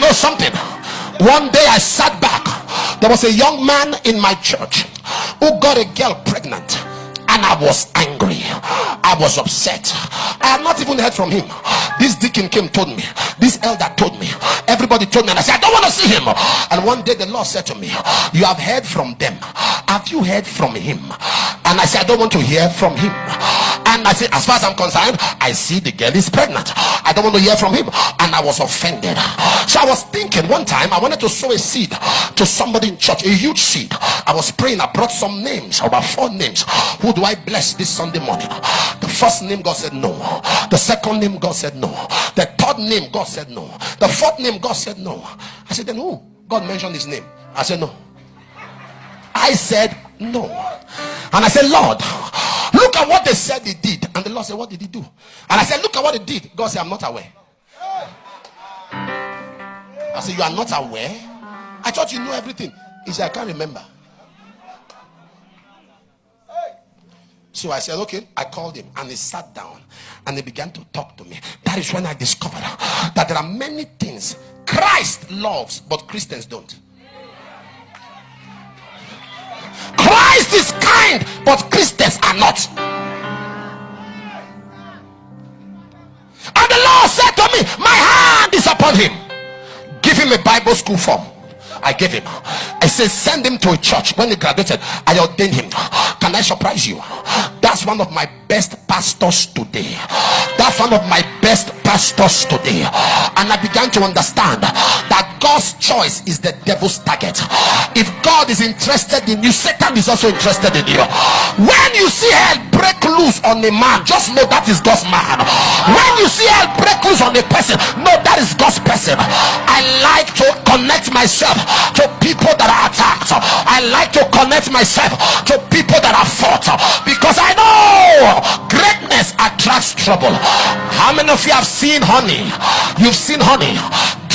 know something? One day I sat back. There was a young man in my church who got a girl pregnant, and I was angry. I was upset. I had not even heard from him. This deacon came, told me. This elder told me. Everybody told me, and I said, I don't want to see him. And one day the Lord said to me, you have heard from them. Have you heard from him? And I said, I don't want to hear from him. And I said, as far as I'm concerned, I see the girl is pregnant. I don't want to hear from him. And I was offended. So I was thinking, one time I wanted to sow a seed to somebody in church, a huge seed. I was praying. I brought some names, about 4 names. Who do I bless this Sunday morning? The first name, God said no. The second name, God said no. The third name, God said no. The fourth name, God said no. I said, then who? God mentioned his name. I said no. I said no. And I said, Lord, look at what they said he did. And the Lord said, what did he do? And I said, look at what he did. God said, I'm not aware. I said, you are not aware? I thought you knew everything. He said, I can't remember. So I said, okay. I called him, and he sat down and he began to talk to me. That is when I discovered that there are many things Christ loves, but Christians don't. Christ is kind, but Christians are not. And the Lord said to me, my hand is upon him. Give him a Bible school form. I gave him. I said, send him to a church. When he graduated, I ordained him. Can I surprise you? That's one of my best pastors today. That's one of my best pastors today. And I began to understand that God's choice is the devil's target. If God is interested in you, Satan is also interested in you. When you see hell break loose on a man, just know that is God's man. When you see hell break loose on a person, know that is God's person. I like to connect myself to people that are attacked. I like to connect myself to people that are fought, because I know greatness attracts trouble. How many of you have seen honey? You've seen honey.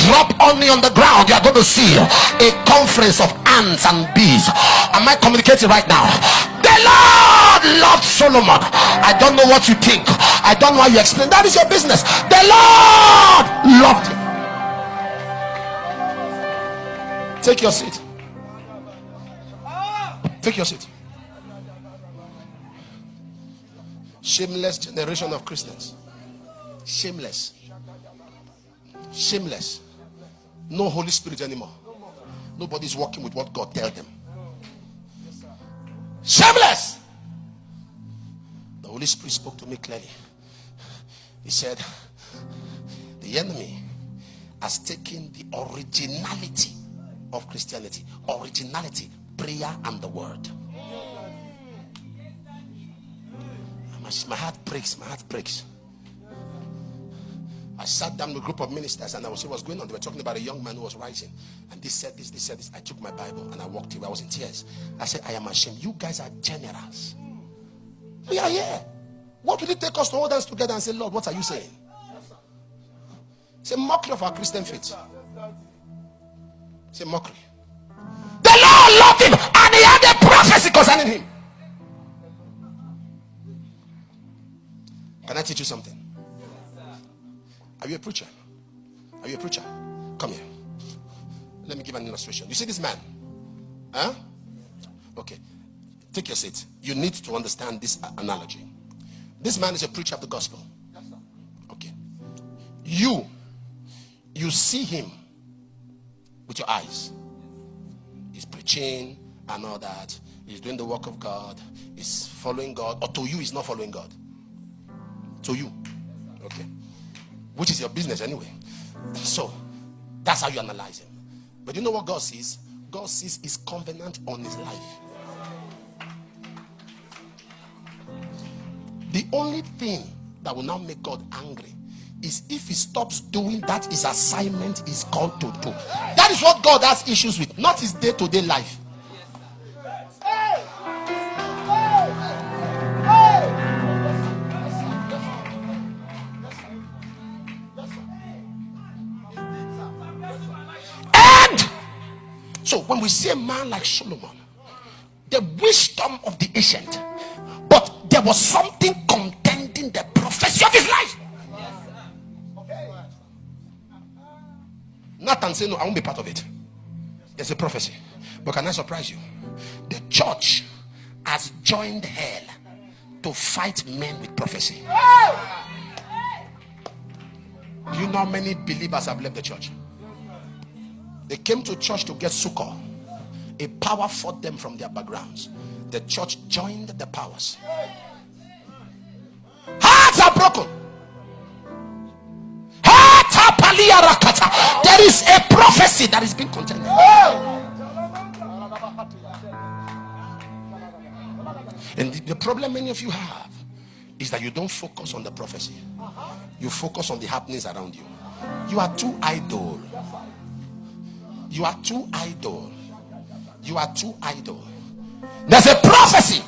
Drop honey on the ground, you are going to see a conference of ants and bees. Am I communicating right now? The Lord loved Solomon. I don't know what you think. I don't know how you explain. That is your business. The Lord loved him. Take your seat. Take your seat. Shameless generation of Christians. Shameless. Shameless. No Holy Spirit anymore. Nobody's working with what God tells them. Shameless. The Holy Spirit spoke to me clearly. He said, the enemy has taken the originality of Christianity. Originality, prayer and the word. My heart breaks. My heart breaks. I sat down with a group of ministers, and I was what's going on. They were talking about a young man who was rising, and this said this, they said this. I took my Bible and I walked away. I was in tears. I said, I am ashamed. You guys are generals. We are here. What will it take us to hold hands together and say, Lord, what are you saying? It's a mockery of our Christian faith. It's a mockery. The Lord loved him, and he had a prophecy concerning him. Can I teach you something? Are you a preacher? Are you a preacher? Come here. Let me give an illustration. You see this man? Huh? Okay. Take your seat. You need to understand this analogy. This man is a preacher of the gospel. Okay. You see him with your eyes. He's preaching and all that. He's doing the work of God. He's following God. Or to you, he's not following God. To you. Okay. Which is your business anyway. So that's how you analyze him. But you know what God sees? God sees his covenant on his life. The only thing that will now make God angry is if he stops doing that his assignment is called to do. That is what God has issues with, not his day-to-day life. So when we see a man like Solomon, the wisdom of the ancient, but there was something contending the prophecy of his life. Nathan say, no, I won't be part of it. There's a prophecy. But can I surprise you? The church has joined hell to fight men with prophecy. Do you know how many believers have left the church? They came to church to get succor. A power fought them from their backgrounds. The church joined the powers. Hearts are broken. There is a prophecy that is being contended. And the problem many of you have is that you don't focus on the prophecy. You focus on the happenings around you. You are too idle. You are too idle. You are too idle. There's a prophecy